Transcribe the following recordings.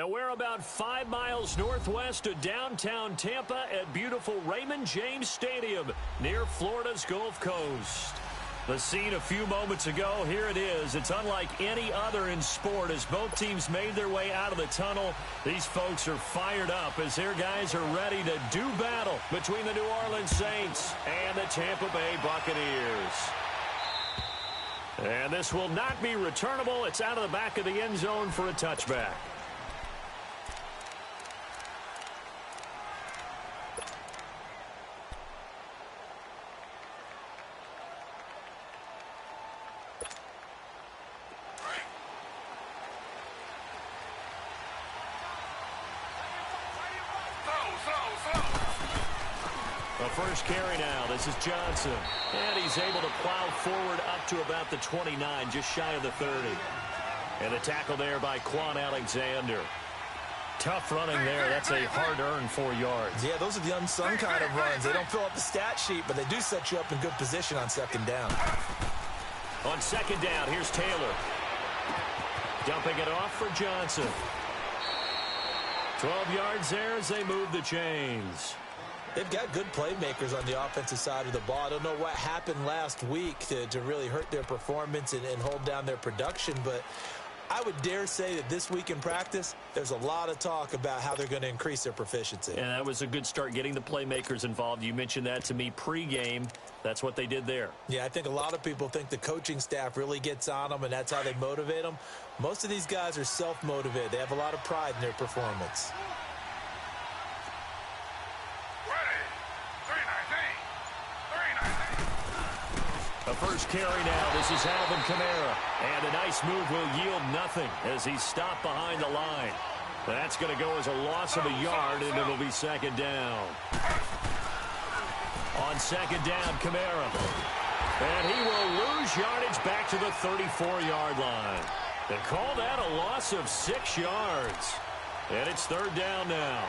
Well, we're about 5 miles northwest of downtown Tampa at beautiful Raymond James Stadium near Florida's Gulf Coast. The scene a few moments ago, here it is. It's unlike any other in sport as both teams made their way out of the tunnel. These folks are fired up as their guys are ready to do battle between the New Orleans Saints and the Tampa Bay Buccaneers. And this will not be returnable. It's out of the back of the end zone for a touchback. First carry now. This is Johnson. And he's able to plow forward up to about the 29, just shy of the 30. And the tackle there by Quan Alexander. Tough running there. That's a hard-earned 4 yards. Yeah, those are the unsung kind of runs. They don't fill up the stat sheet, but they do set you up in good position on second down. On second down, here's Taylor. Dumping it off for Johnson. 12 yards there as they move the chains. They've got good playmakers on the offensive side of the ball. I don't know what happened last week to really hurt their performance and hold down their production, but I would dare say that this week in practice, there's a lot of talk about how they're going to increase their proficiency. And that was a good start, getting the playmakers involved. You mentioned that to me pregame. That's what they did there. Yeah, I think a lot of people think the coaching staff really gets on them, and that's how they motivate them. Most of these guys are self-motivated. They have a lot of pride in their performance. A first carry now. This is Alvin Kamara. And a nice move will yield nothing as he's stopped behind the line. That's going to go as a loss of a yard, and it'll be second down. On second down, Kamara. And he will lose yardage back to the 34-yard line. They call that a loss of 6 yards. And it's third down now.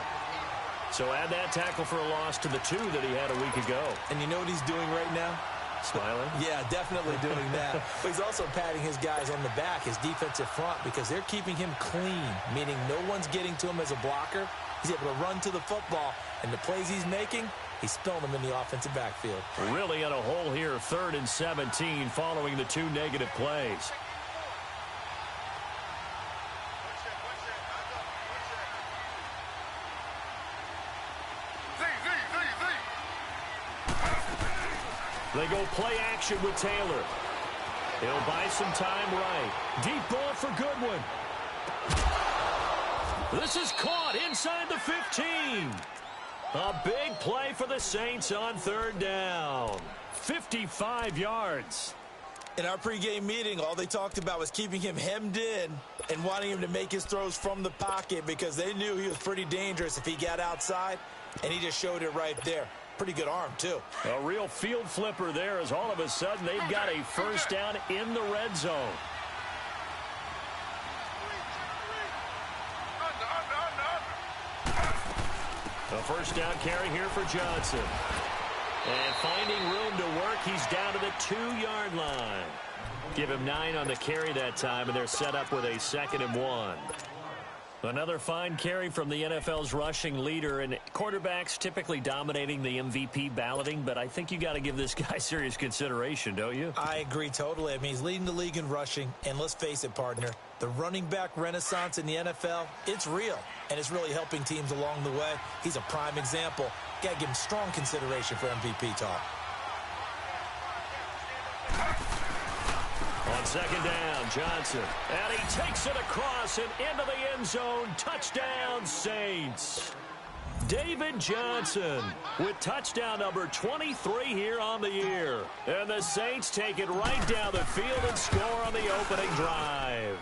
So add that tackle for a loss to the 2 that he had a week ago. And you know what he's doing right now? Smiling? Yeah, definitely doing that. But he's also patting his guys on the back, his defensive front, because they're keeping him clean, meaning no one's getting to him as a blocker. He's able to run to the football, and the plays he's making, he's spilling them in the offensive backfield. Really in a hole here, 3rd and 17 following the 2 negative plays. They go play action with Taylor. He'll buy some time right. Deep ball for Goodwin. This is caught inside the 15. A big play for the Saints on 3rd down. 55 yards. In our pregame meeting, all they talked about was keeping him hemmed in and wanting him to make his throws from the pocket because they knew he was pretty dangerous if he got outside, and he just showed it right there. Pretty good arm, too. A real field flipper there as all of a sudden they've got a first down in the red zone. A first down carry here for Johnson. And finding room to work, he's down to the 2-yard line. Give him 9 on the carry that time, and they're set up with a 2nd and 1. Another fine carry from the NFL's rushing leader, and quarterbacks typically dominating the MVP balloting, but I think you got to give this guy serious consideration, don't you? I agree totally. I mean, he's leading the league in rushing, and let's face it, partner, the running back renaissance in the NFL, it's real, and it's really helping teams along the way. He's a prime example. Got to give him strong consideration for MVP talk. On second down, Johnson. And he takes it across and into the end zone. Touchdown, Saints. David Johnson with touchdown number 23 here on the year. And the Saints take it right down the field and score on the opening drive.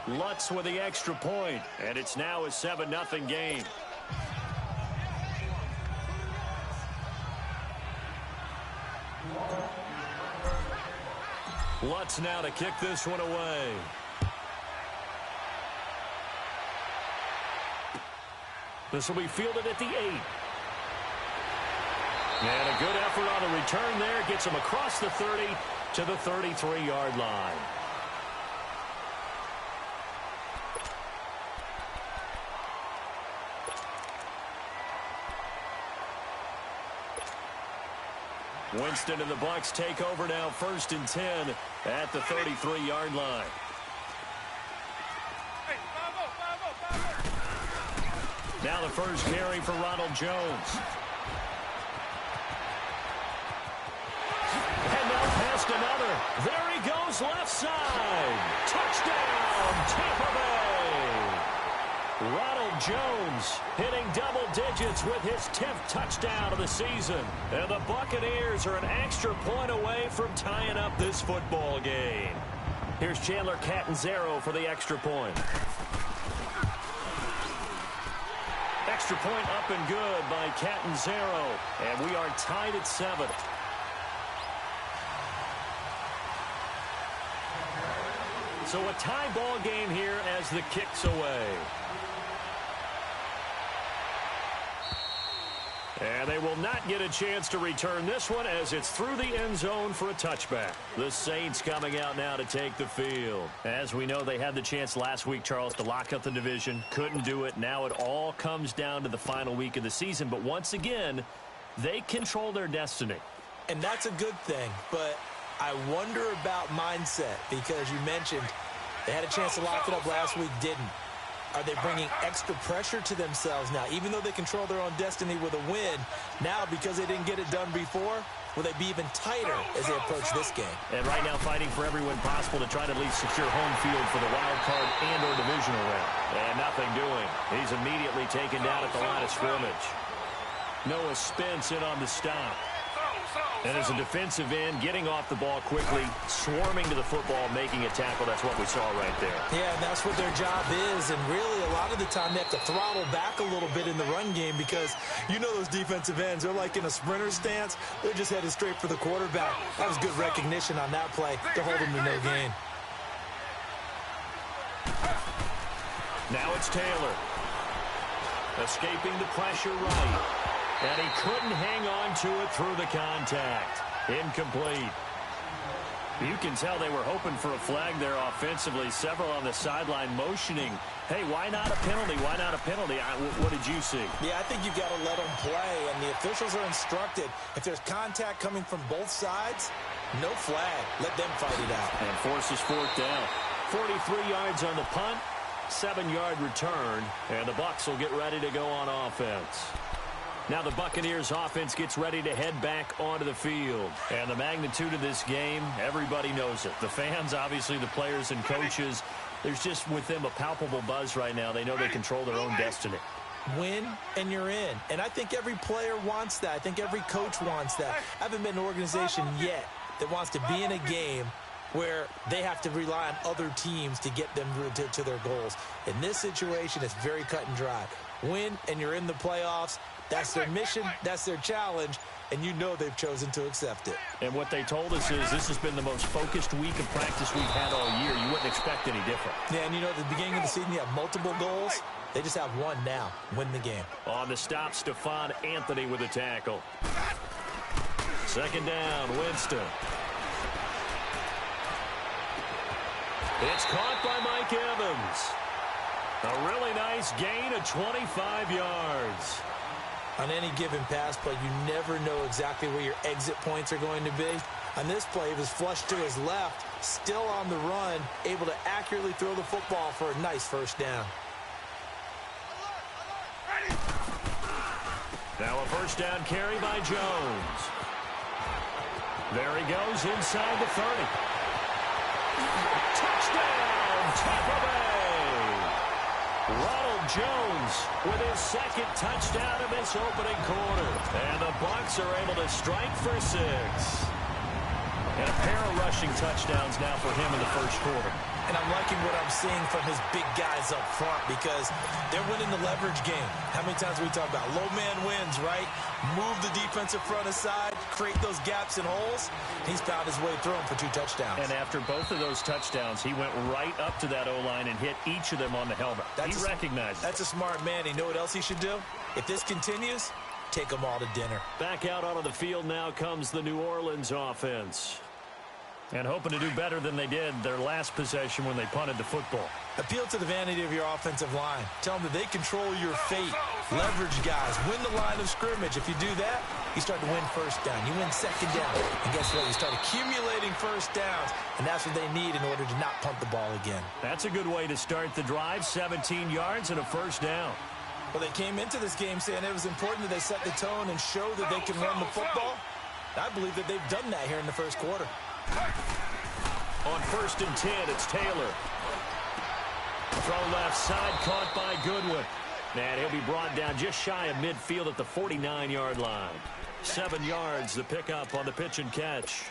Lutz with the extra point, and it's now a 7-0 game. Lutz now to kick this one away. This will be fielded at the 8. And a good effort on the return there. Gets him across the 30 to the 33-yard line. Winston and the Bucs take over now, 1st and 10 at the 33-yard line. Now the first carry for Ronald Jones. And now past another. There he goes, left side. Touchdown, Tampa Bay. Ronald Jones hitting double digits with his 10th touchdown of the season. And the Buccaneers are an extra point away from tying up this football game. Here's Chandler Catanzaro for the extra point. Extra point up and good by Catanzaro. And we are tied at 7. So a tie ball game here as the kick's away. And they will not get a chance to return this one as it's through the end zone for a touchback. The Saints coming out now to take the field. As we know, they had the chance last week, Charles, to lock up the division. Couldn't do it. Now it all comes down to the final week of the season. But once again, they control their destiny. And that's a good thing. But I wonder about mindset because you mentioned they had a chance to lock it up last week, didn't. Are they bringing extra pressure to themselves now? Even though they control their own destiny with a win, now because they didn't get it done before, will they be even tighter as they approach this game? And right now fighting for every win possible to try to at least secure home field for the wild card and or divisional round. And nothing doing. He's immediately taken down at the line of scrimmage. Noah Spence in on the stop. And as a defensive end, getting off the ball quickly, swarming to the football, making a tackle. That's what we saw right there. Yeah, that's what their job is. And really, a lot of the time, they have to throttle back a little bit in the run game because you know those defensive ends, they're like in a sprinter stance. They're just headed straight for the quarterback. That was good recognition on that play to hold him to no gain. Now it's Taylor. Escaping the pressure right. And he couldn't hang on to it through the contact. Incomplete. You can tell they were hoping for a flag there offensively. Several on the sideline motioning. Hey, why not a penalty? Why not a penalty? What did you see? Yeah, I think you've got to let them play. And the officials are instructed, if there's contact coming from both sides, no flag. Let them fight it out. And forces 4th down. 43 yards on the punt. 7-yard return. And the Bucs will get ready to go on offense. Now the Buccaneers offense gets ready to head back onto the field. And the magnitude of this game, everybody knows it. The fans, obviously the players and coaches, there's just with them a palpable buzz right now. They know they control their own destiny. Win and you're in. And I think every player wants that. I think every coach wants that. I haven't been an organization yet that wants to be in a game where they have to rely on other teams to get them to their goals. In this situation, it's very cut and dry. Win and you're in the playoffs. That's their mission, that's their challenge, and you know they've chosen to accept it. And what they told us is this has been the most focused week of practice we've had all year. You wouldn't expect any different. Yeah, and you know, at the beginning of the season, you have multiple goals. They just have one now, win the game. On the stop, Stephon Anthony with a tackle. 2nd down, Winston. It's caught by Mike Evans. A really nice gain of 25 yards. On any given pass play, you never know exactly where your exit points are going to be. On this play, it was flushed to his left, still on the run, able to accurately throw the football for a nice 1st down. Now a 1st down carry by Jones. There he goes inside the 30. Touchdown, Tampa Bay! Ronald Jones with his 2nd touchdown of this opening quarter. And the Bucs are able to strike for 6. And a pair of rushing touchdowns now for him in the 1st quarter. And I'm liking what I'm seeing from his big guys up front because they're winning the leverage game. How many times we talk about low man wins, right? Move the defensive front aside, create those gaps and holes. He's found his way through them for 2 touchdowns. And after both of those touchdowns, he went right up to that O-line and hit each of them on the helmet. He recognized it. That's a smart man. You know what else he should do? If this continues, take them all to dinner. Back out onto the field now comes the New Orleans offense. And hoping to do better than they did their last possession when they punted the football. Appeal to the vanity of your offensive line. Tell them that they control your fate. Leverage guys. Win the line of scrimmage. If you do that, you start to win first down. You win second down. And guess what? You start accumulating first downs. And that's what they need in order to not punt the ball again. That's a good way to start the drive. 17 yards and a first down. Well, they came into this game saying it was important that they set the tone and show that they can run the football. I believe that they've done that here in the first quarter. On 1st and 10, it's Taylor. Throw left side, caught by Goodwin. And he'll be brought down just shy of midfield at the 49-yard line. 7 yards, the pickup on the pitch and catch.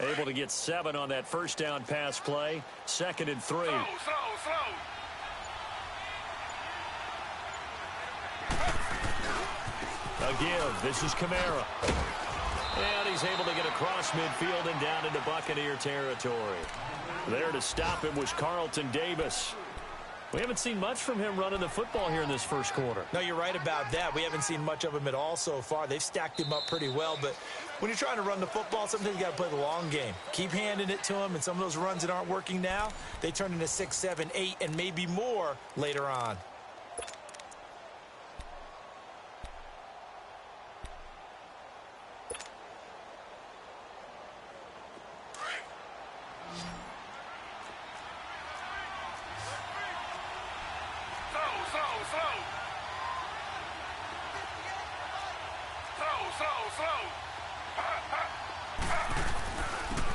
Able to get 7 on that first down pass play. 2nd and 3. A give. This is Kamara. And he's able to get across midfield and down into Buccaneer territory. There to stop him was Carlton Davis. We haven't seen much from him running the football here in this first quarter. No, you're right about that. We haven't seen much of him at all so far. They've stacked him up pretty well, but when you're trying to run the football, sometimes you got to play the long game. Keep handing it to him, and some of those runs that aren't working now, they turn into 6, 7, 8, and maybe more later on.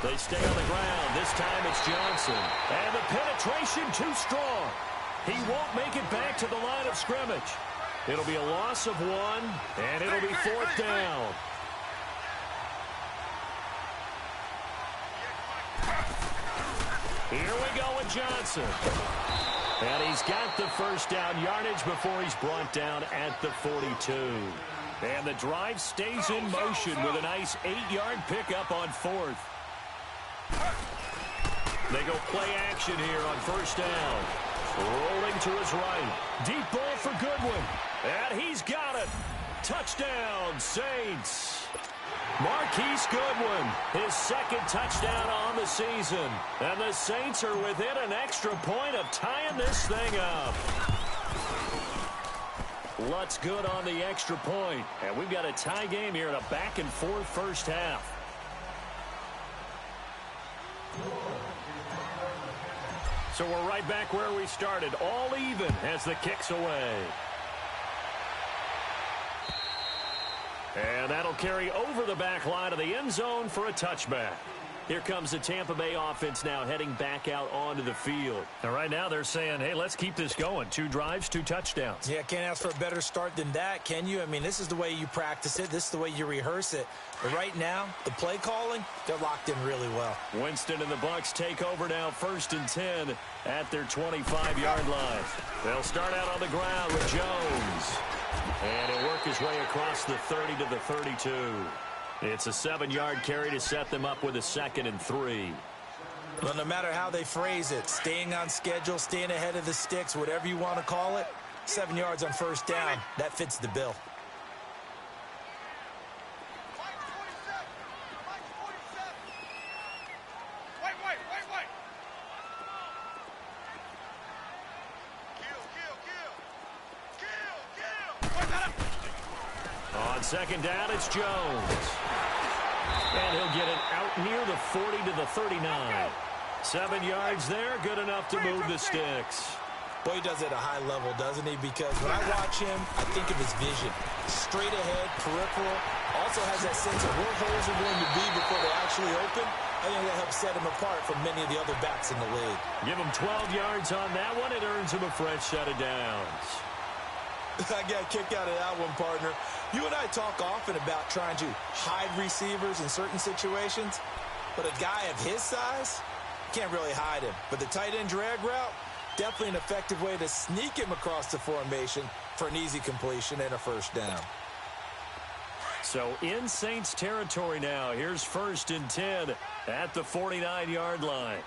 They stay on the ground. This time it's Johnson. And the penetration too strong. He won't make it back to the line of scrimmage. It'll be a loss of 1, and it'll be 4th down. Here we go with Johnson. And he's got the first down yardage before he's brought down at the 42. And the drive stays in motion with a nice 8-yard pickup on 4th. They go play action here on first down. Rolling to his right. Deep ball for Goodwin. And he's got it. Touchdown, Saints. Marquise Goodwin, his 2nd touchdown on the season. And the Saints are within an extra point of tying this thing up. Lutz good on the extra point. And we've got a tie game here in a back-and-forth first half. So we're right back where we started, all even as the kick's away. And that'll carry over the back line of the end zone for a touchback. Here comes the Tampa Bay offense now heading back out onto the field. And right now they're saying, hey, let's keep this going. 2 drives, 2 touchdowns. Yeah, can't ask for a better start than that, can you? I mean, this is the way you practice it. This is the way you rehearse it. But right now, the play calling, they're locked in really well. Winston and the Bucs take over now 1st and 10 at their 25-yard line. They'll start out on the ground with Jones. And he'll work his way across the 30 to the 32. It's a 7-yard carry to set them up with a 2nd and 3. Well, no matter how they phrase it, staying on schedule, staying ahead of the sticks, whatever you want to call it, 7 yards on first down, that fits the bill. On 2nd down, it's Jones. And he'll get it out near the 40 to the 39. 7 yards there, good enough to move the sticks. Boy, he does it at a high level, doesn't he? Because when I watch him, I think of his vision. Straight ahead, peripheral. Also has that sense of where holes are going to be before they actually open. I think that helps set him apart from many of the other backs in the league. Give him 12 yards on that one. It earns him a fresh set of downs. I got a kick out of that one, partner. You and I talk often about trying to hide receivers in certain situations, but a guy of his size can't really hide him. But the tight end drag route, Definitely an effective way to sneak him across the formation for an easy completion and a first down. So in Saints territory now. Here's 1st and 10 at the 49-yard line.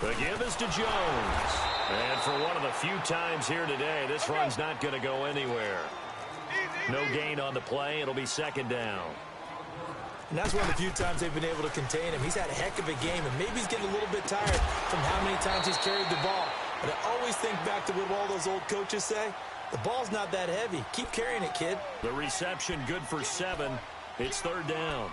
The give is to Jones. And for one of the few times here today, this run's not going to go anywhere. No gain on the play. It'll be 2nd down. And that's one of the few times they've been able to contain him. He's had a heck of a game, and maybe he's getting a little bit tired from how many times he's carried the ball. But I always think back to what all those old coaches say. The ball's not that heavy. Keep carrying it, kid. The reception good for 7. It's 3rd down.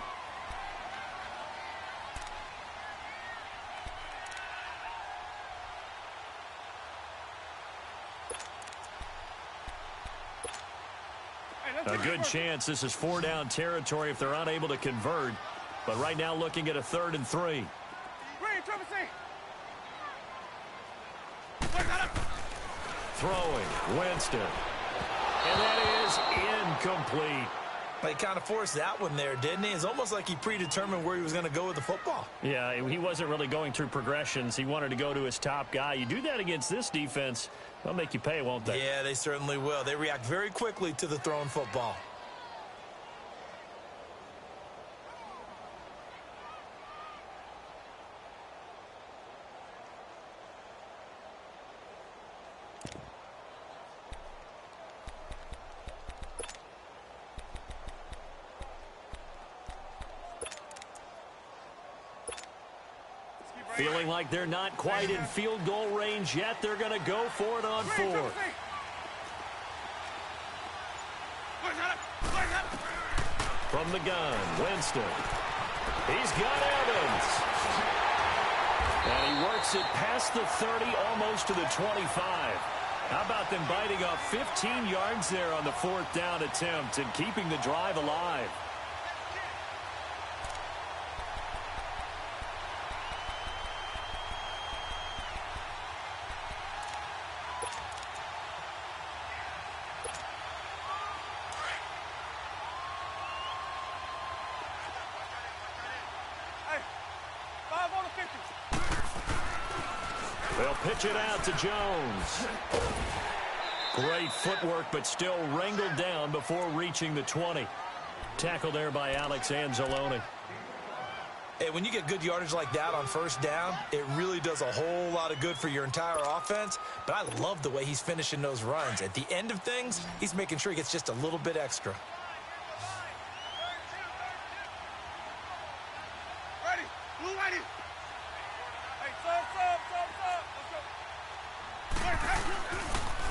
A good chance this is 4-down territory if they're unable to convert. But right now looking at a 3rd and 3. Throwing, Winston. And that is incomplete. He kind of forced that one there, didn't he? It's almost like he predetermined where he was going to go with the football. Yeah, he wasn't really going through progressions. He wanted to go to his top guy. You do that against this defense, they'll make you pay, won't they? Yeah, they certainly will. They react very quickly to the thrown football. Feeling like they're not quite in field goal range yet. They're going to go for it on 4th. From the gun, Winston. He's got Evans. And he works it past the 30, almost to the 25. How about them biting off 15 yards there on the 4th down attempt and keeping the drive alive? They'll pitch it out to Jones. Great footwork, but still wrangled down before reaching the 20. Tackled there by Alex Anzalone. Hey, when you get good yardage like that on 1st down, it really does a whole lot of good for your entire offense. But I love the way he's finishing those runs. At the end of things, he's making sure he gets just a little bit extra.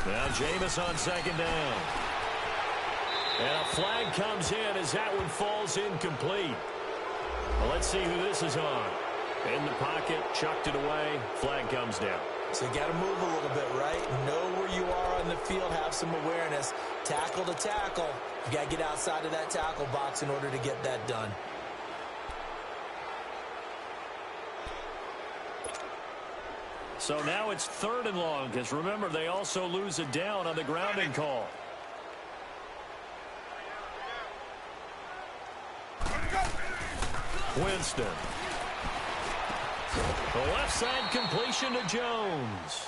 Now Jameis on 2nd down. And a flag comes in as that one falls incomplete. Well, let's see who this is on. In the pocket, chucked it away, flag comes down. So you got to move a little bit, right? Know where you are on the field, have some awareness. Tackle to tackle. You got to get outside of that tackle box in order to get that done. So now it's 3rd and long, because remember, they also lose a down on the grounding call. Winston. The left side completion to Jones.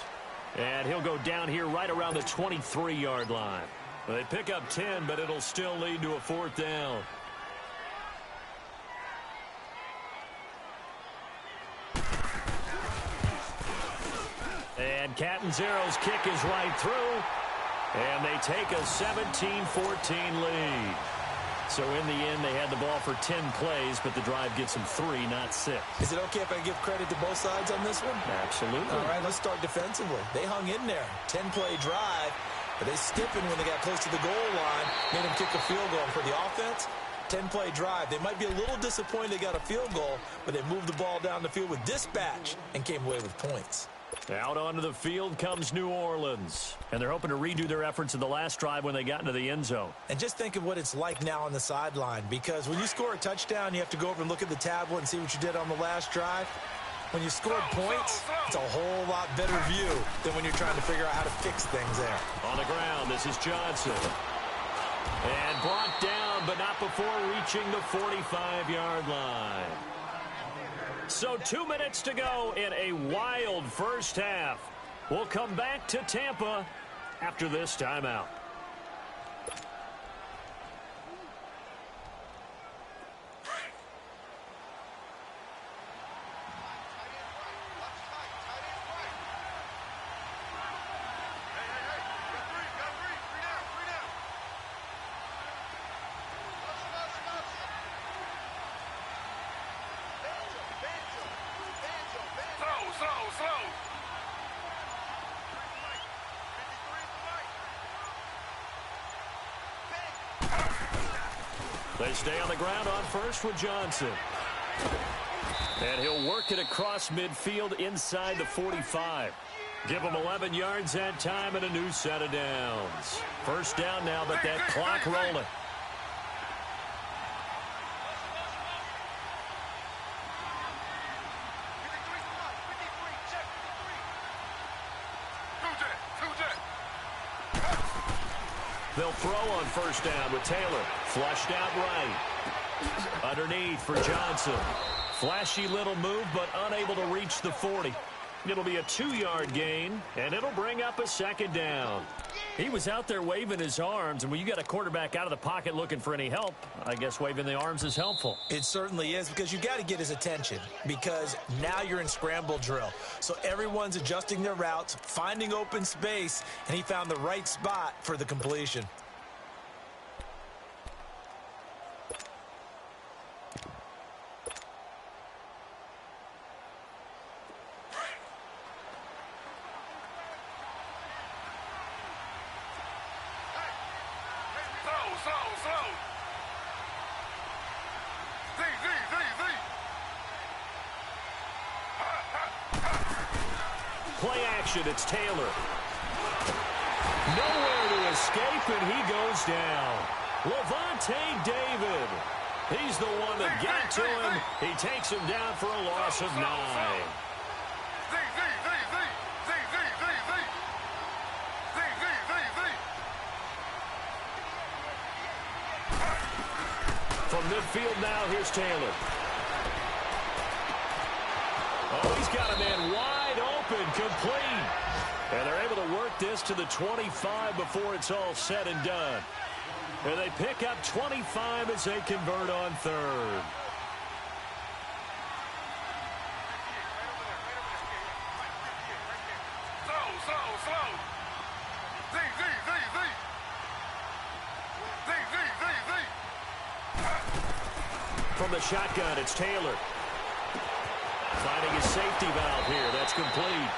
And he'll go down here right around the 23-yard line. Well, they pick up 10, but it'll still lead to a 4th down. And Catanzero's kick is right through. And they take a 17-14 lead. So in the end, they had the ball for 10 plays, but the drive gets them 3, not 6. Is it okay if I give credit to both sides on this one? Absolutely. All right, let's start defensively. They hung in there. 10-play drive, but they stiffened when they got close to the goal line, made them kick a field goal. For the offense, 10-play drive. They might be a little disappointed they got a field goal, but they moved the ball down the field with dispatch and came away with points. Out onto the field comes New Orleans. And they're hoping to redo their efforts in the last drive when they got into the end zone. And just think of what it's like now on the sideline, because when you score a touchdown, you have to go over and look at the tablet and see what you did on the last drive. When you scored points, it's a whole lot better view than when you're trying to figure out how to fix things there. On the ground, this is Johnson. And brought down, but not before reaching the 45-yard line. So 2 minutes to go in a wild first half. We'll come back to Tampa after this timeout. They stay on the ground on first with Johnson. And he'll work it across midfield inside the 45. Give him 11 yards that time and a new set of downs. First down now, but that clock rolling. They'll throw on first down with Taylor. Flushed out right. Underneath for Johnson. Flashy little move, but unable to reach the 40. It'll be a 2-yard gain, and it'll bring up a second down. He was out there waving his arms, and when you got a quarterback out of the pocket looking for any help, I guess waving the arms is helpful. It certainly is, because you got to get his attention, because now you're in scramble drill. So everyone's adjusting their routes, finding open space, and he found the right spot for the completion. Play action, it's Taylor. Nowhere to escape, and he goes down. Levante David. He's the one that got to him. He takes him down for a loss of 9. From midfield now, here's Taylor. Oh, he's got a man wide open, complete. And they're able to work this to the 25 before it's all said and done. And they pick up 25 as they convert on third. From the shotgun, it's Taylor. Finding his safety valve here. That's complete.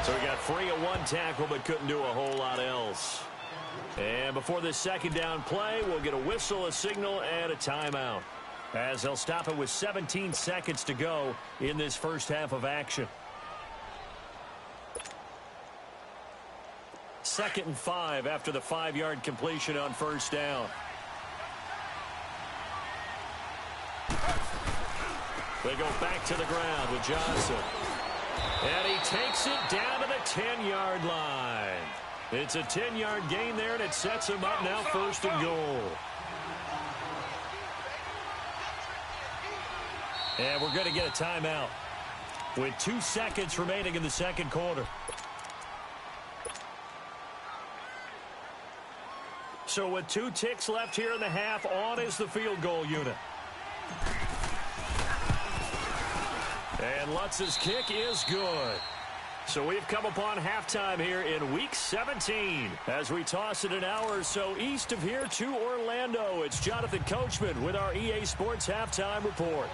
So he got free of one tackle, but couldn't do a whole lot else. And before this second down play, we'll get a whistle, a signal, and a timeout, as they'll stop it with 17 seconds to go in this first half of action. 2nd and 5 after the 5-yard completion on first down. They go back to the ground with Johnson. And he takes it down to the 10-yard line. It's a 10-yard gain there, and it sets him up now 1st and goal. And we're going to get a timeout with 2 seconds remaining in the second quarter. So with 2 ticks left here in the half, on is the field goal unit. And Lutz's kick is good. So we've come upon halftime here in Week 17 as we toss it an hour or so east of here to Orlando. It's Jonathan Coachman with our EA Sports Halftime Report.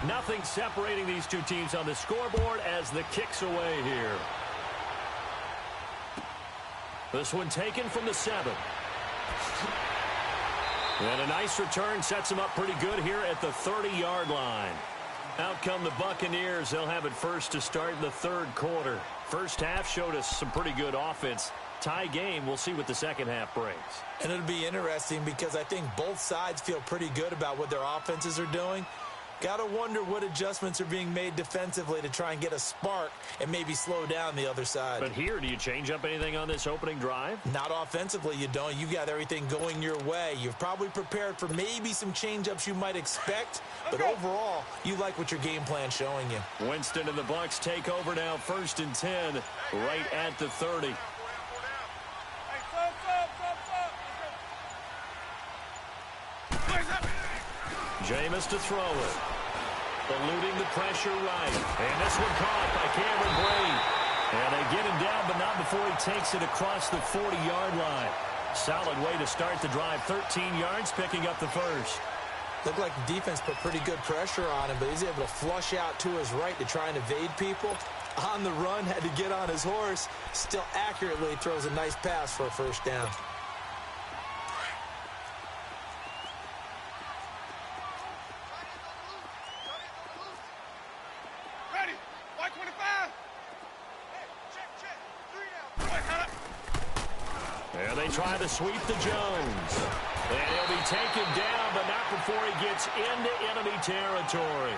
Nothing separating these two teams on the scoreboard as the kick's away here. This one taken from the 7. And a nice return sets them up pretty good here at the 30-yard line. Out come the Buccaneers. They'll have it first to start the third quarter. First half showed us some pretty good offense. Tie game. We'll see what the second half brings. And it'll be interesting because I think both sides feel pretty good about what their offenses are doing. Got to wonder what adjustments are being made defensively to try and get a spark and maybe slow down the other side. But here, do you change up anything on this opening drive? Not offensively, you don't. You got everything going your way. You've probably prepared for maybe some change-ups you might expect, but overall, you like what your game plan's showing you. Winston and the Bucs take over now, 1st and 10, right at the 30. Jameis to throw it. Eluding the pressure right. And this one caught by Cameron Brate. And they get him down, but not before he takes it across the 40-yard line. Solid way to start the drive. 13 yards, picking up the first. Looked like the defense put pretty good pressure on him, but he's able to flush out to his right to try and evade people. On the run, had to get on his horse. Still accurately throws a nice pass for a first down. Try to sweep the Jones. And he'll be taken down, but not before he gets into enemy territory.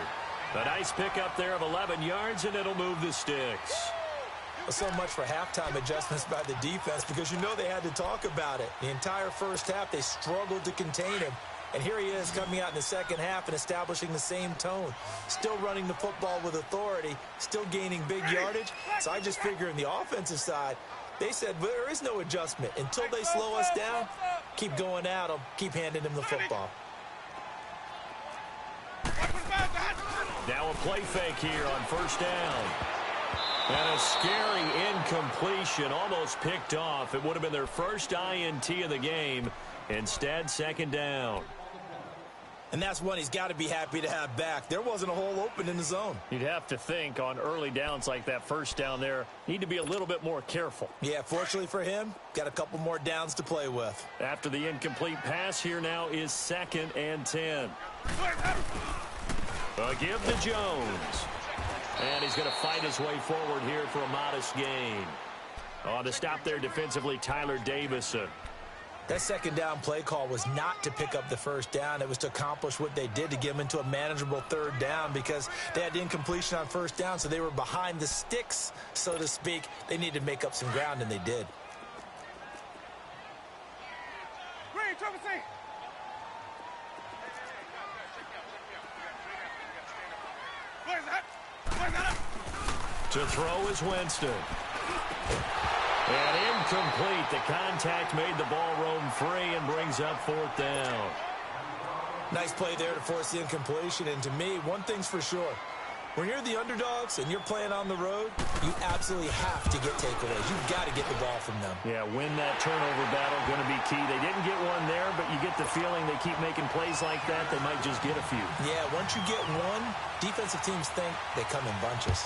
A nice pickup there of 11 yards, and it'll move the sticks. So much for halftime adjustments by the defense, because you know they had to talk about it. The entire first half, they struggled to contain him. And here he is coming out in the second half and establishing the same tone. Still running the football with authority, still gaining big yardage. So I just figure on the offensive side, they said there is no adjustment. Until they slow us down, keep going at them, keep handing them the football. Now a play fake here on first down. And a scary incompletion, almost picked off. It would have been their first INT of the game. Instead, second down. And that's one he's got to be happy to have back. There wasn't a hole open in the zone. You'd have to think on early downs like that first down there, need to be a little bit more careful. Yeah, fortunately for him, got a couple more downs to play with. After the incomplete pass, here now is 2nd and 10. Give to Jones. And he's going to fight his way forward here for a modest gain. On the stop there defensively, Tyler Davison. That second down play call was not to pick up the first down. It was to accomplish what they did to get them into a manageable third down, because they had incompletion on first down, so they were behind the sticks, so to speak. They needed to make up some ground, and they did. To throw is Winston. And incomplete. The contact made the ball roam free and brings up 4th down. Nice play there to force the incompletion. And to me, one thing's for sure. When you're the underdogs and you're playing on the road, you absolutely have to get takeaways. You've got to get the ball from them. Yeah, win that turnover battle, going to be key. They didn't get one there, but you get the feeling they keep making plays like that, they might just get a few. Yeah, once you get one, defensive teams think they come in bunches.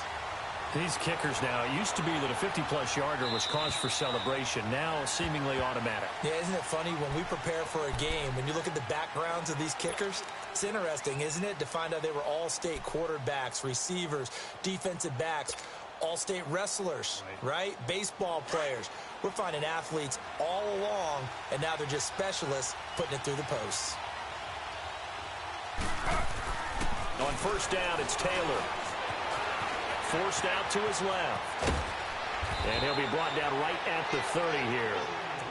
These kickers now, it used to be that a 50-plus yarder was cause for celebration. Now, seemingly automatic. Yeah, isn't it funny when we prepare for a game, when you look at the backgrounds of these kickers, it's interesting, isn't it, to find out they were all-state quarterbacks, receivers, defensive backs, all-state wrestlers, right? Baseball players. We're finding athletes all along, and now they're just specialists putting it through the posts. On first down, it's Taylor. Forced out to his left. And he'll be brought down right at the 30 here.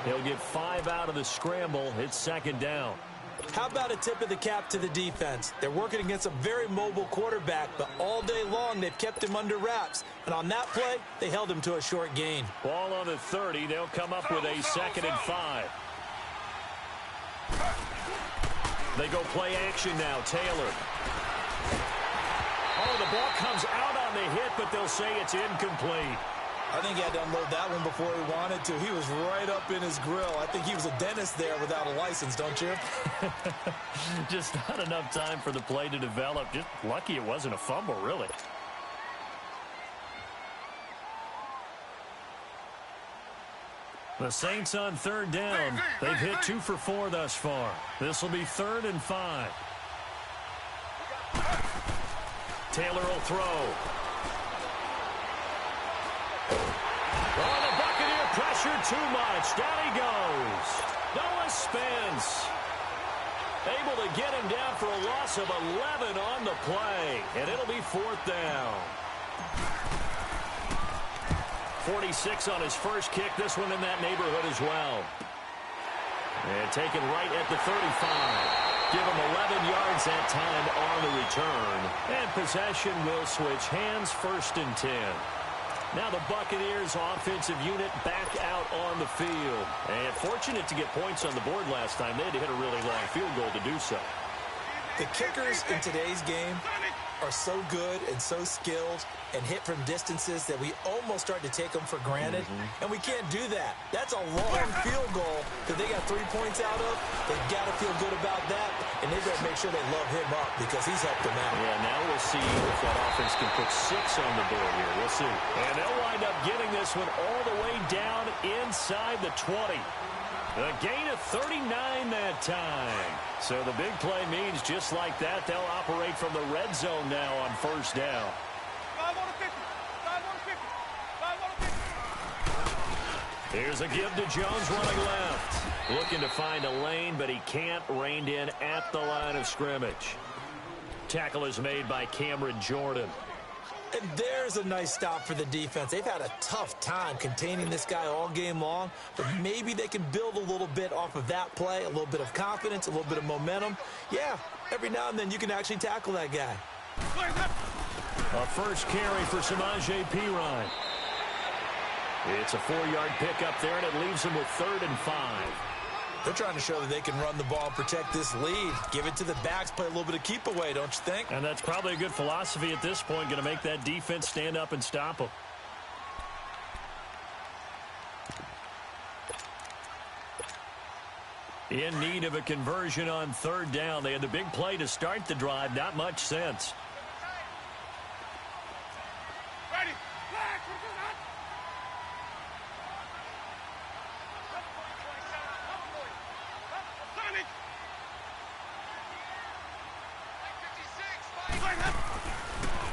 He'll get 5 out of the scramble. It's second down. How about a tip of the cap to the defense? They're working against a very mobile quarterback, but all day long they've kept him under wraps. And on that play, they held him to a short gain. Ball on the 30. They'll come up with a 2nd and 5. They go play action now. Taylor. Oh, the ball comes out on the hit, but they'll say it's incomplete. I think he had to unload that one before he wanted to. He was right up in his grill. I think he was a dentist there without a license, don't you? Just not enough time for the play to develop. Just lucky it wasn't a fumble, really. The Saints on third down. They've hit 2 for 4 thus far. This will be 3rd and 5. Taylor will throw. Oh, the Buccaneer pressure too much. Down he goes. Noah Spence. Able to get him down for a loss of 11 on the play. And it'll be 4th down. 46 on his first kick. This one in that neighborhood as well. And taken right at the 35. Give him 11 yards that time on the return. And possession will switch hands, 1st and 10. Now the Buccaneers offensive unit back out on the field. And fortunate to get points on the board last time. They had to hit a really long field goal to do so. The kickers in today's game are so good and so skilled and hit from distances that we almost start to take them for granted. And we can't do that. That's a long field goal that they got 3 points out of. They've got to feel good about that, and they've got to make sure they love him up because he's helped them out. Yeah, now we'll see if that offense can put 6 on the board here. We'll see. And they'll wind up getting this one all the way down inside the 20. A gain of 39 that time. So the big play means just like that, they'll operate from the red zone now on 1st down. Here's a give to Jones running left. Looking to find a lane, but he can't. Reined in at the line of scrimmage. Tackle is made by Cameron Jordan. And there's a nice stop for the defense. They've had a tough time containing this guy all game long, but maybe they can build a little bit off of that play, a little bit of confidence, a little bit of momentum. Yeah, every now and then you can actually tackle that guy. A first carry for Samaje Perine. It's a 4-yard pickup there, and it leaves them with 3rd and 5. They're trying to show that they can run the ball and protect this lead. Give it to the backs, play a little bit of keep away, don't you think? And that's probably a good philosophy at this point, going to make that defense stand up and stop them. In need of a conversion on 3rd down. They had the big play to start the drive, not much sense.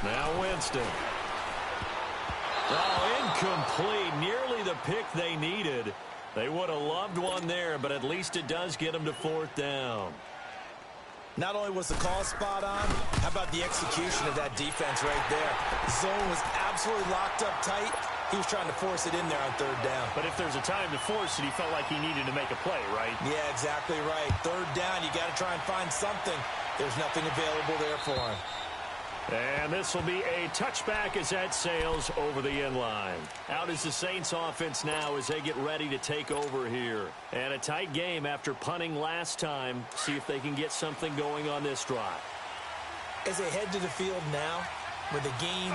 Now Winston. Oh, incomplete. Nearly the pick they needed. They would have loved one there, but at least it does get them to 4th down. Not only was the call spot on, how about the execution of that defense right there? The zone was absolutely locked up tight. He was trying to force it in there on 3rd down. But if there's a time to force it, he felt like he needed to make a play, right? Yeah, exactly right. 3rd down, you got to try and find something. There's nothing available there for him. And this will be a touchback as that sails over the end line. Out is the Saints offense now as they get ready to take over here. And a tight game after punting last time. See if they can get something going on this drive. As they head to the field now, with the game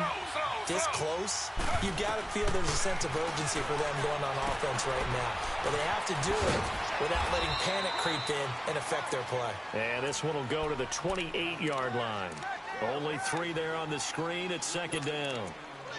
this close, you've got to feel there's a sense of urgency for them going on offense right now. But they have to do it without letting panic creep in and affect their play. And this one will go to the 28-yard line. Only 3 there on the screen at 2nd down.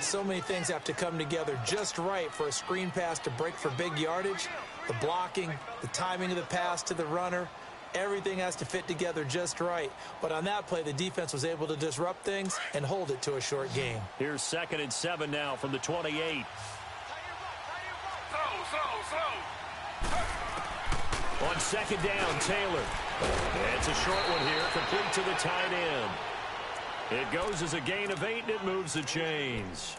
So many things have to come together just right for a screen pass to break for big yardage. The blocking, the timing of the pass to the runner, everything has to fit together just right. But on that play, the defense was able to disrupt things and hold it to a short game. Here's 2nd and 7 now from the 28. On 2nd down, Taylor. It's a short one here, complete to the tight end. It goes as a gain of 8, and it moves the chains.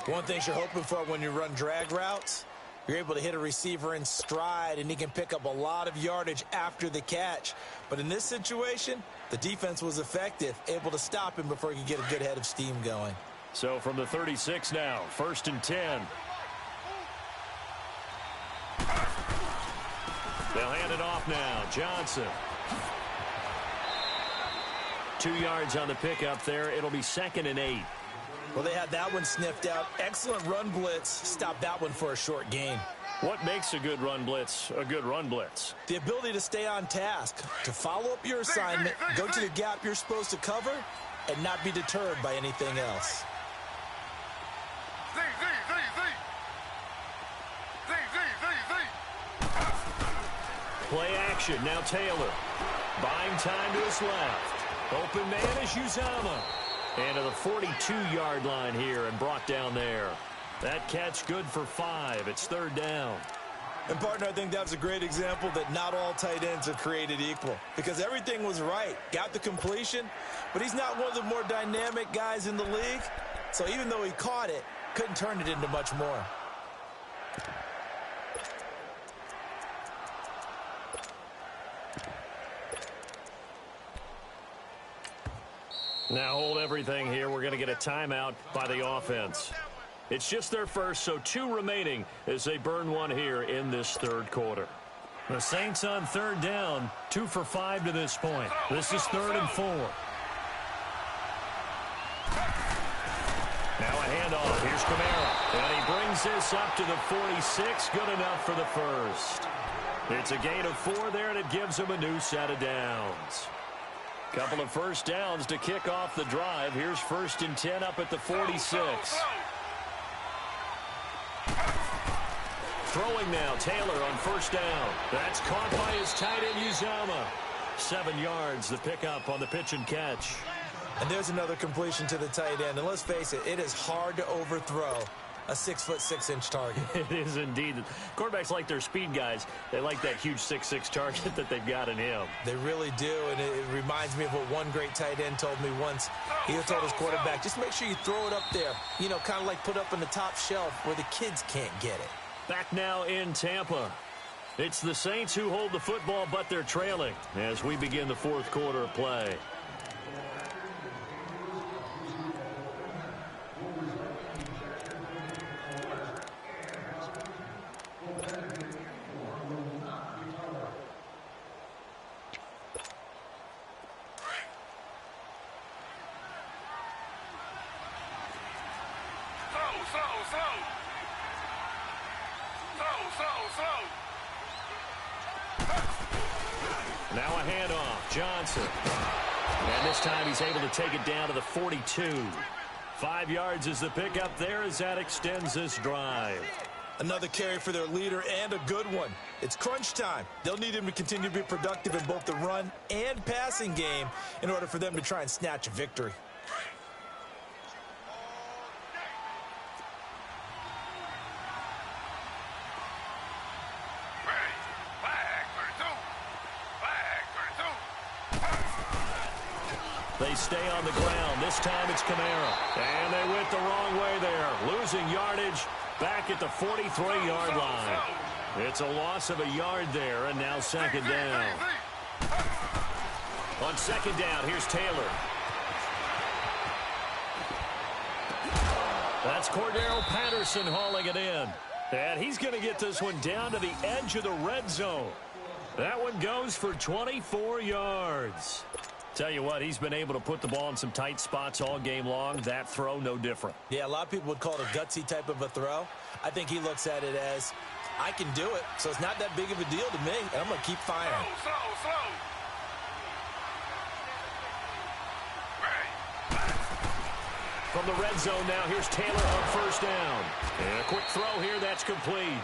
One thing you're hoping for when you run drag routes, you're able to hit a receiver in stride, and he can pick up a lot of yardage after the catch. But in this situation, the defense was effective, able to stop him before he could get a good head of steam going. So from the 36 now, 1st and 10. They'll hand it off now. Johnson. 2 yards on the pickup there. It'll be 2nd and 8. Well, they had that one sniffed out. Excellent run blitz. Stopped that one for a short gain. What makes a good run blitz a good run blitz? The ability to stay on task, to follow up your assignment, go to the gap you're supposed to cover, and not be deterred by anything else. Play action. Now Taylor. Buying time to his left. Open man is Uzama. And to the 42-yard line here and brought down there. That catch good for 5. It's 3rd down. And, partner, I think that was a great example that not all tight ends are created equal because everything was right. Got the completion, but he's not one of the more dynamic guys in the league. So even though he caught it, couldn't turn it into much more. Now hold everything here. We're going to get a timeout by the offense. It's just their first, so 2 remaining as they burn one here in this third quarter. The Saints on third down, 2 for 5 to this point. This is 3rd and 4. Now a handoff. Here's Kamara. And he brings this up to the 46. Good enough for the first. It's a gain of 4 there, and it gives him a new set of downs. Couple of first downs to kick off the drive. Here's 1st and 10 up at the 46. Throwing now, Taylor on 1st down. That's caught by his tight end, Uzomah. 7 yards, the pickup on the pitch and catch. And there's another completion to the tight end. And let's face it, it is hard to overthrow a 6'6" target. It is indeed. Quarterbacks like their speed guys. They like that huge 6'6" target that they've got in him. They really do, and it reminds me of what one great tight end told me once. He told his quarterback, just make sure you throw it up there, you know, kind of like put up on the top shelf where the kids can't get it. Back now in Tampa. It's the Saints who hold the football, but they're trailing as we begin the 4th quarter of play. Now a handoff, Johnson. And this time he's able to take it down to the 42. 5 yards is the pickup there as that extends this drive. Another carry for their leader and a good one. It's crunch time. They'll need him to continue to be productive in both the run and passing game in order for them to try and snatch a victory. They stay on the ground. This time it's Kamara. And they went the wrong way there. Losing yardage back at the 43-yard line. It's a loss of a yard there, and now 2nd down. On 2nd down, here's Taylor. That's Cordero Patterson hauling it in. And he's going to get this one down to the edge of the red zone. That one goes for 24 yards. Tell you what, he's been able to put the ball in some tight spots all game long. That throw, no different. Yeah, a lot of people would call it a gutsy type of a throw. I think he looks at it as, I can do it, so it's not that big of a deal to me, and I'm going to keep firing. From the red zone now, here's Taylor on 1st down. And a quick throw here, that's complete.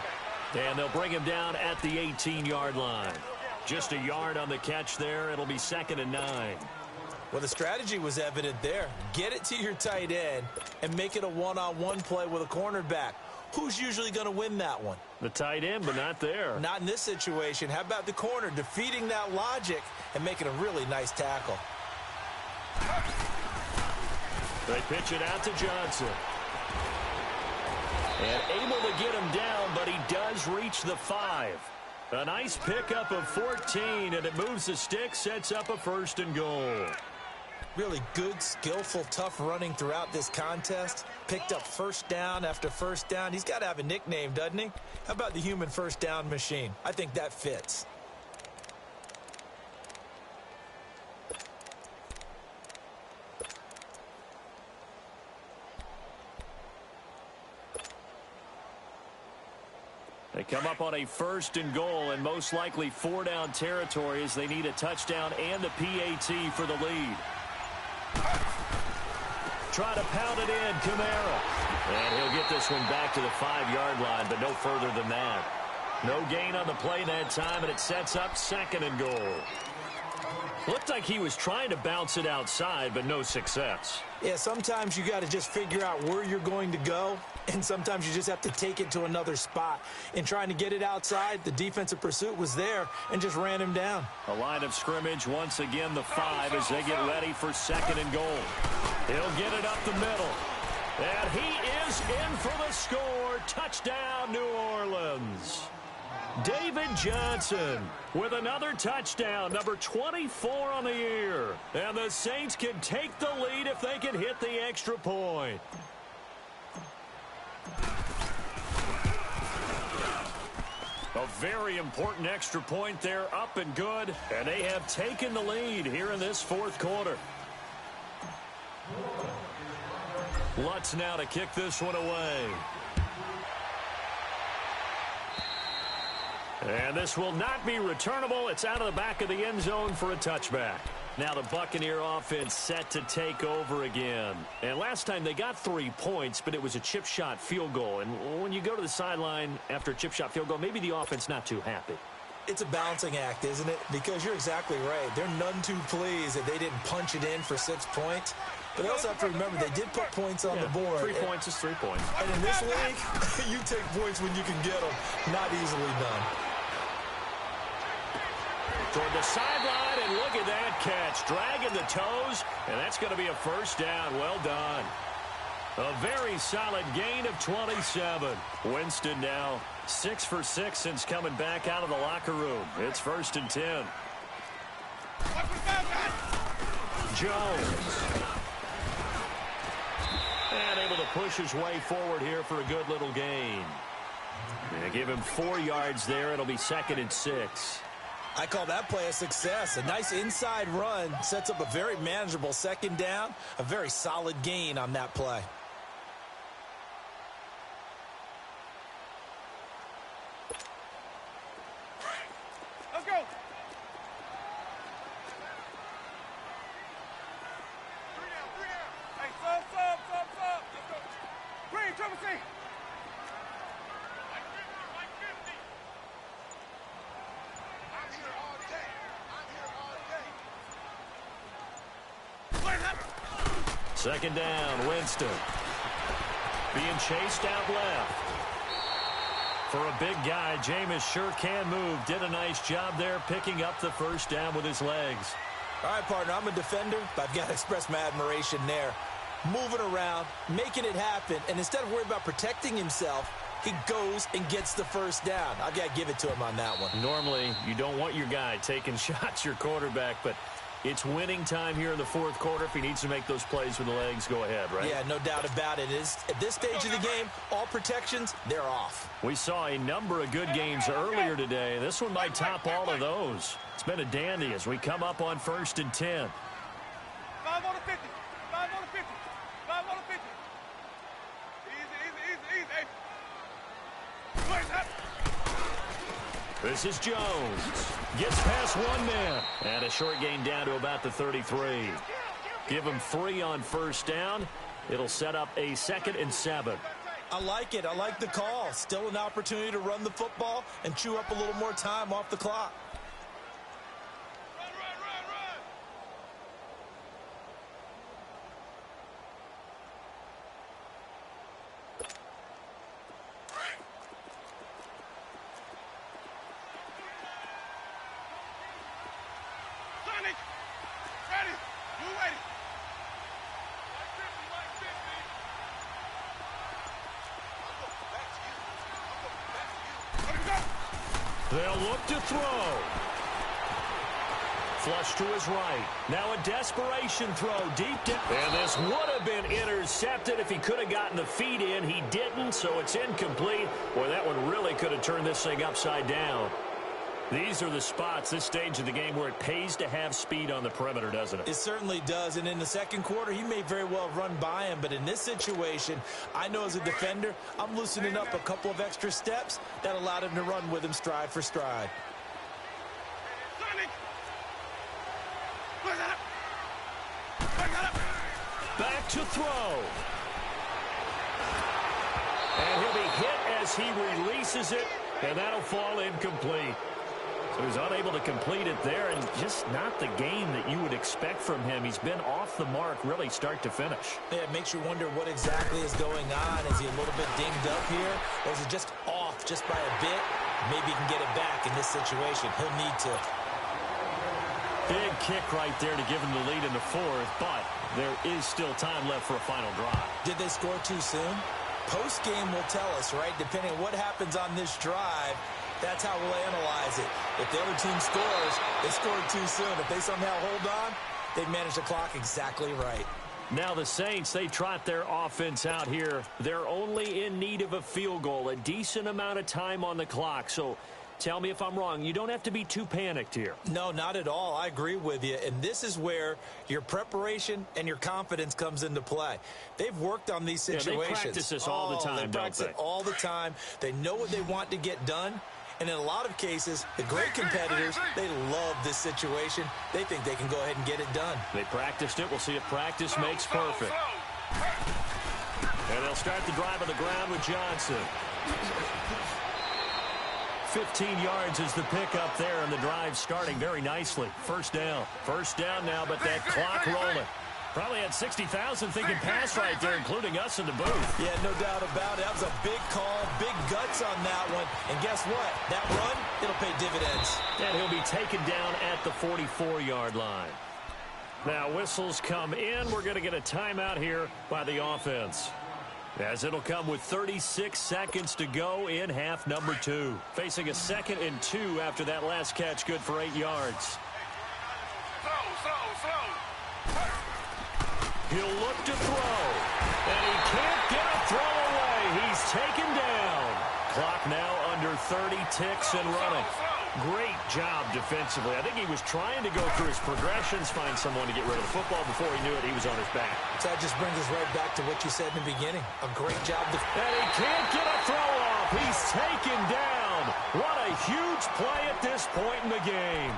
And they'll bring him down at the 18-yard line. Just a yard on the catch there. It'll be 2nd and 9. Well, the strategy was evident there. Get it to your tight end and make it a one-on-one play with a cornerback. Who's usually going to win that one? The tight end, but not there. Not in this situation. How about the corner defeating that logic and making a really nice tackle? They pitch it out to Johnson. And able to get him down, but he does reach the 5. A nice pickup of 14, and it moves the stick, sets up a 1st and goal. Really good, skillful, tough running throughout this contest. Picked up 1st down after 1st down. He's got to have a nickname, doesn't he? How about the human 1st down machine? I think that fits. They come up on a 1st and goal, and most likely 4-down territory as they need a touchdown and a PAT for the lead. Try to pound it in, Kamara. And he'll get this one back to the 5-yard line, but no further than that. No gain on the play that time, and it sets up 2nd and goal. Looked like he was trying to bounce it outside, but no success. Yeah, sometimes you got to just figure out where you're going to go, and sometimes you just have to take it to another spot. In trying to get it outside, the defensive pursuit was there and just ran him down. A line of scrimmage, once again the 5 as they get ready for 2nd and goal. He'll get it up the middle. And he is in for the score. Touchdown, New Orleans. David Johnson with another touchdown, number 24 on the year. And the Saints can take the lead if they can hit the extra point. A very important extra point there, up and good. And they have taken the lead here in this 4th quarter. Lutz now to kick this one away. And this will not be returnable. It's out of the back of the end zone for a touchback. Now the Buccaneer offense set to take over again. And last time they got 3 points, but it was a chip shot field goal. And when you go to the sideline after a chip shot field goal, maybe the offense not too happy. It's a balancing act, isn't it? Because you're exactly right. They're none too pleased that they didn't punch it in for 6 points. But they also have to remember they did put points on the board. 3 points is 3 points. And in this league, you take points when you can get them. Not easily done. Toward the sideline, and look at that catch. Dragging the toes, and that's going to be a first down. Well done. A very solid gain of 27. Winston now 6 for 6 since coming back out of the locker room. It's 1st and 10. Jones. And able to push his way forward here for a good little gain. They give him 4 yards there. It'll be 2nd and 6. I call that play a success. A nice inside run sets up a very manageable 2nd down. A very solid gain on that play. Let's go. 3 down, 3 down. Hey, sub. Let's go. Green, triple C. Second down, Winston. Being chased out left. For a big guy, Jameis sure can move. Did a nice job there picking up the first down with his legs. All right, partner, I'm a defender, but I've got to express my admiration there. Moving around, making it happen, and instead of worrying about protecting himself, he goes and gets the first down. I've got to give it to him on that one. Normally, you don't want your guy taking shots, your quarterback, but it's winning time here in the 4th quarter. If he needs to make those plays with the legs, go ahead, right? Yeah, no doubt about it. At this stage of the game, all protections, they're off. We saw a number of good games earlier today. This one might top all of those. It's been a dandy as we come up on 1st and 10. 5 on the 50. 5 on the 50. 5 on the 50. Easy. Hey. This is Jones. Gets past one man. And a short gain down to about the 33. Give him 3 on first down. It'll set up a 2nd and 7. I like it. I like the call. Still an opportunity to run the football and chew up a little more time off the clock. They'll look to throw. Flush to his right. Now a desperation throw deep down. And this would have been intercepted if he could have gotten the feet in. He didn't, so it's incomplete. Boy, that one really could have turned this thing upside down. These are the spots, this stage of the game, where it pays to have speed on the perimeter, doesn't it? It certainly does, and in the 2nd quarter, he may very well run by him, but in this situation, I know as a defender, I'm loosening up a couple of extra steps that allowed him to run with him stride for stride. Back to throw. And he'll be hit as he releases it, and that'll fall incomplete. So he's unable to complete it there, and just not the game that you would expect from him. He's been off the mark really start to finish. Yeah, it makes you wonder what exactly is going on. Is he a little bit dinged up here, or is it just off just by a bit? Maybe he can get it back in this situation. He'll need to. Big kick right there to give him the lead in the fourth, but there is still time left for a final drive. Did they score too soon? Post-game will tell us, right? Depending on what happens on this drive, that's how we'll analyze it. If the other team scores, they scored too soon. If they somehow hold on, they've managed the clock exactly right. Now the Saints, they trot their offense out here. They're only in need of a field goal, a decent amount of time on the clock. So tell me if I'm wrong. You don't have to be too panicked here. No, not at all. I agree with you. And this is where your preparation and your confidence comes into play. They've worked on these situations. Yeah, they practice this all the time, They practice it all the time. They know what they want to get done. And in a lot of cases, the great competitors, they love this situation. They think they can go ahead and get it done. They practiced it. We'll see if practice makes perfect. And they'll start the drive on the ground with Johnson. 15 yards is the pickup there, and the drive starting very nicely. First down. First down now, but that clock rolling. Probably had 60,000 thinking pass right there, including us in the booth. Yeah, no doubt about it. That was a big call, big guts on that one. And guess what? That run, it'll pay dividends. And he'll be taken down at the 44-yard line. Now, whistles come in. We're going to get a timeout here by the offense, as it'll come with 36 seconds to go in half number 2. Facing a 2nd and 2 after that last catch, good for 8 yards. He'll look to throw, and he can't get a throw away. He's taken down. Clock now under 30 ticks and running. Great job defensively. I think he was trying to go through his progressions, find someone to get rid of the football. Before he knew it, he was on his back. So that just brings us right back to what you said in the beginning. A great job. And he can't get a throw off. He's taken down. What a huge play at this point in the game.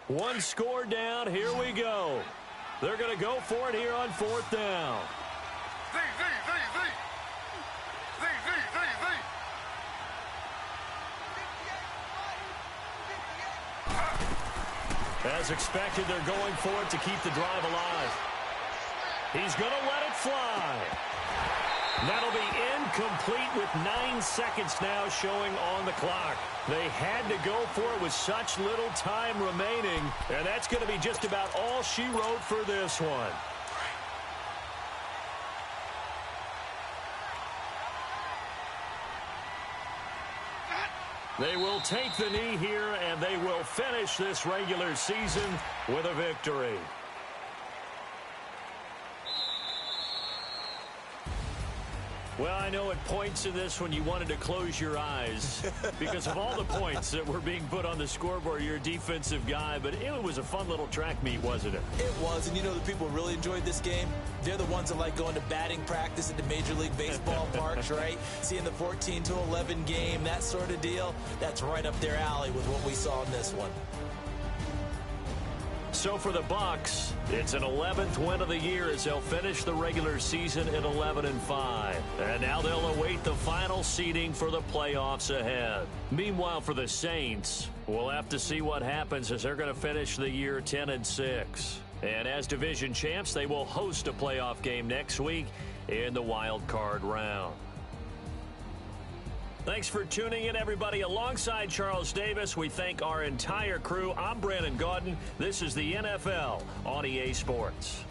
One score down. Here we go. They're going to go for it here on 4th down. As expected, they're going for it to keep the drive alive. He's going to let it fly. That'll be incomplete with 9 seconds now showing on the clock. They had to go for it with such little time remaining, and that's going to be just about all she wrote for this one. They will take the knee here, and they will finish this regular season with a victory. Well, I know at points in this when you wanted to close your eyes because of all the points that were being put on the scoreboard. You're a defensive guy, but it was a fun little track meet, wasn't it? It was, and you know the people really enjoyed this game? They're the ones that like going to batting practice at the Major League Baseball parks, right? Seeing the 14-11 game, that sort of deal. That's right up their alley with what we saw in this one. So for the Bucs, it's an 11th win of the year as they'll finish the regular season at 11-5. And now they'll await the final seeding for the playoffs ahead. Meanwhile, for the Saints, we'll have to see what happens as they're going to finish the year 10-6. And as division champs, they will host a playoff game next week in the wild card round. Thanks for tuning in, everybody. Alongside Charles Davis, we thank our entire crew. I'm Brandon Gaudin. This is the NFL on EA Sports.